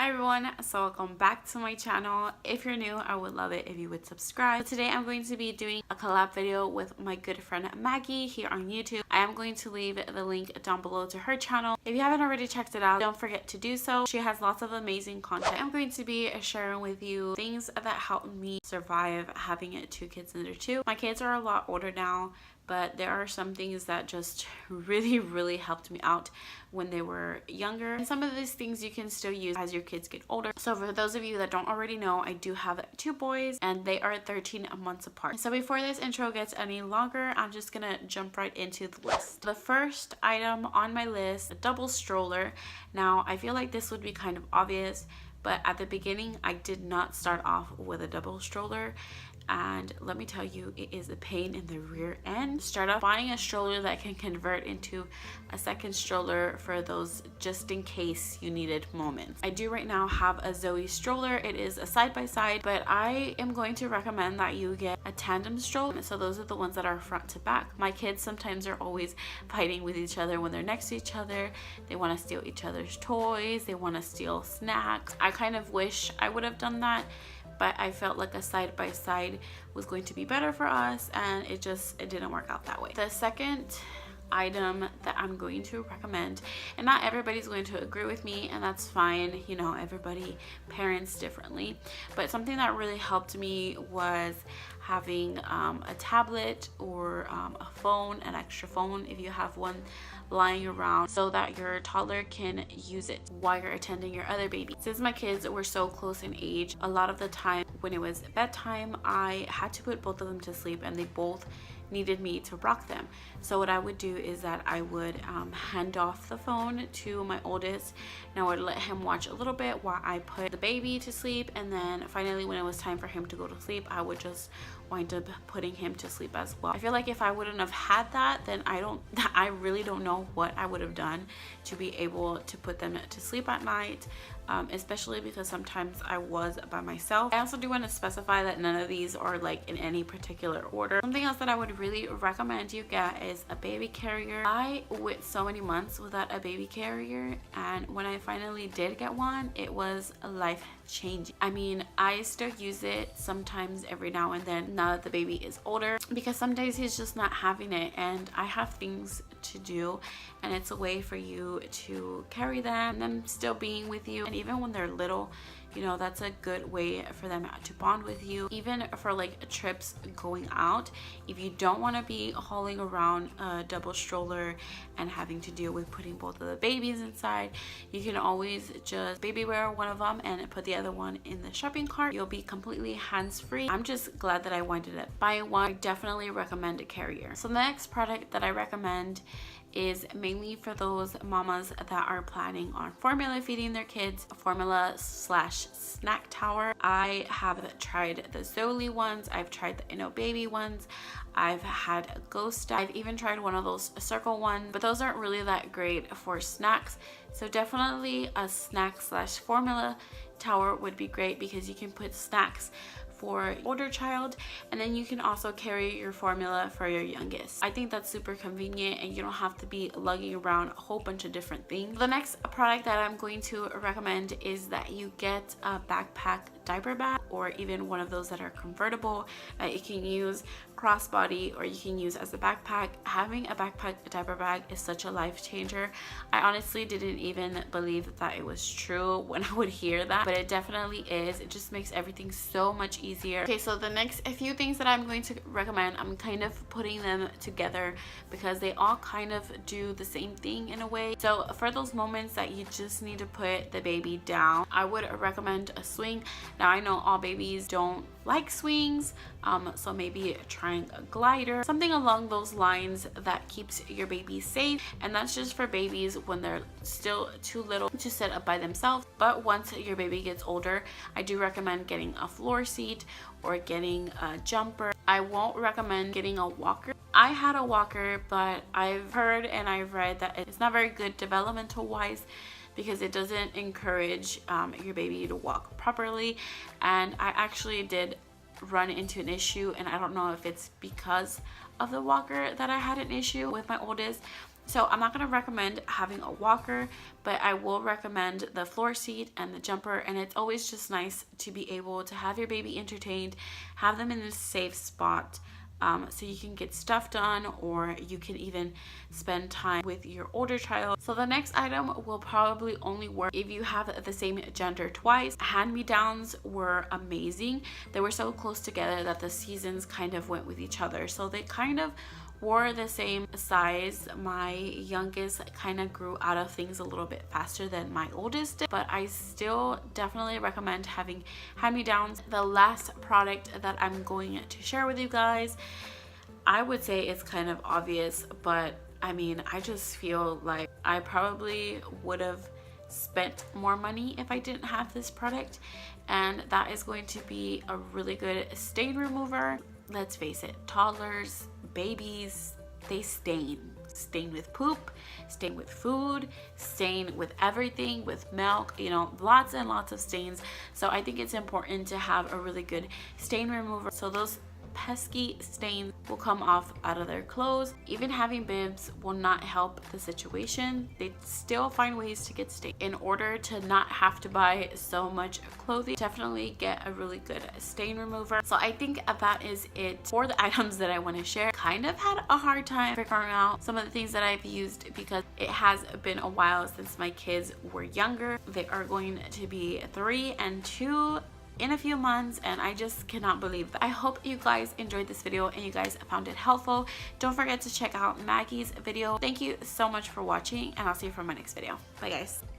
Hi everyone, so welcome back to my channel. If you're new, I would love it if you would subscribe. Today I'm going to be doing a collab video with my good friend Maggie here on YouTube. I am going to leave the link down below to her channel. If you haven't already checked it out, don't forget to do so. She has lots of amazing content. I'm going to be sharing with you things that helped me survive having 2 kids under 2. My kids are a lot older now, but there are some things that just really helped me out when they were younger. And some of these things you can still use as your kids get older. So for those of you that don't already know, I do have 2 boys and they are 13 months apart. So before this intro gets any longer, I'm just gonna jump right into the list. The first item on my list, a double stroller. Now I feel like this would be kind of obvious, but at the beginning I did not start off with a double stroller. And let me tell you, it is a pain in the rear end. Start off buying a stroller that can convert into a second stroller for those just in case you needed moments. I do right now have a ZOLI stroller. It is a side-by-side, but I am going to recommend that you get a tandem stroller. So those are the ones that are front to back. My kids sometimes are always fighting with each other when they're next to each other. They want to steal each other's toys. They want to steal snacks. I kind of wish I would have done that, but I felt like a side-by-side was going to be better for us, and it didn't work out that way. The second item that I'm going to recommend, and not everybody's going to agree with me, and that's fine, you know, everybody parents differently, but something that really helped me was having a tablet or a phone, an extra phone if you have one lying around, so that your toddler can use it while you're attending your other baby. Since my kids were so close in age, a lot of the time when it was bedtime, I had to put both of them to sleep, and they both needed me to rock them. So what I would do is that I would hand off the phone to my oldest, and I would let him watch a little bit while I put the baby to sleep, and then finally when it was time for him to go to sleep, I would just wind up putting him to sleep as well. I feel like if I wouldn't have had that, then I really don't know what I would have done to be able to put them to sleep at night, especially because sometimes I was by myself. I also do want to specify that none of these are like in any particular order. Something else that I would really recommend you get is a baby carrier. I went so many months without a baby carrier, and when I finally did get one, it was life changing. I mean, I still use it sometimes every now and then now that the baby is older, because some days he's just not having it and I have things to do, and it's a way for you to carry them and them still being with you. And even when they're little, you know, that's a good way for them to bond with you. Even for like trips going out, if you don't want to be hauling around a double stroller and having to deal with putting both of the babies inside, you can always just baby wear one of them and put the other one in the shopping cart. You'll be completely hands-free. I'm just glad that I winded up buying one. I definitely recommend a carrier. So the next product that I recommend is mainly for those mamas that are planning on formula feeding their kids, formula / snack tower. I have tried the ZOLI ones, I've tried the Baby ones, I've had a Ghost, I've even tried one of those circle ones, but those aren't really that great for snacks. So definitely a snack / formula tower would be great, because you can put snacks for older child, and then you can also carry your formula for your youngest. I think that's super convenient, and you don't have to be lugging around a whole bunch of different things. The next product that I'm going to recommend is that you get a backpack diaper bag, or even one of those that are convertible that you can use crossbody or you can use as a backpack. Having a backpack diaper bag is such a life changer. I honestly didn't even believe that it was true when I would hear that, but it definitely is. It just makes everything so much easier. Okay, so the next few things that I'm going to recommend, I'm kind of putting them together because they all kind of do the same thing in a way. So for those moments that you just need to put the baby down, I would recommend a swing. Now I know all babies don't like swings, so maybe trying a glider, something along those lines that keeps your baby safe. And that's just for babies when they're still too little to sit up by themselves. But once your baby gets older, I do recommend getting a floor seat or getting a jumper. I won't recommend getting a walker. I had a walker, but I've heard and I've read that it's not very good developmental wise, because it doesn't encourage your baby to walk properly. And I actually did run into an issue, and I don't know if it's because of the walker that I had an issue with my oldest, So I'm not going to recommend having a walker, but I will recommend the floor seat and the jumper. And it's always just nice to be able to have your baby entertained, have them in a safe spot. So you can get stuff done, or you can even spend time with your older child. So the next item will probably only work if you have the same gender twice. Hand-me-downs were amazing. They were so close together that the seasons kind of went with each other. So they kind of were the same size. My youngest kind of grew out of things a little bit faster than my oldest did, but I still definitely recommend having hand-me-downs. The last product that I'm going to share with you guys, I would say it's kind of obvious, but I mean, I just feel like I probably would have spent more money if I didn't have this product, and that is going to be a really good stain remover. Let's face it, toddlers, babies, they stain with poop, stain with food, stain with everything, with milk, you know, lots and lots of stains. So I think it's important to have a really good stain remover so those pesky stains will come off out of their clothes. Even having bibs will not help the situation. They still find ways to get stained. In order to not have to buy so much clothing, definitely get a really good stain remover. So I think that is it for the items that I want to share. Kind of had a hard time figuring out some of the things that I've used because it has been a while since my kids were younger. They are going to be 3 and 2 in a few months, and I just cannot believe that. I hope you guys enjoyed this video and you guys found it helpful. Don't forget to check out Maggie's video. Thank you so much for watching, and I'll see you for my next video. Bye guys.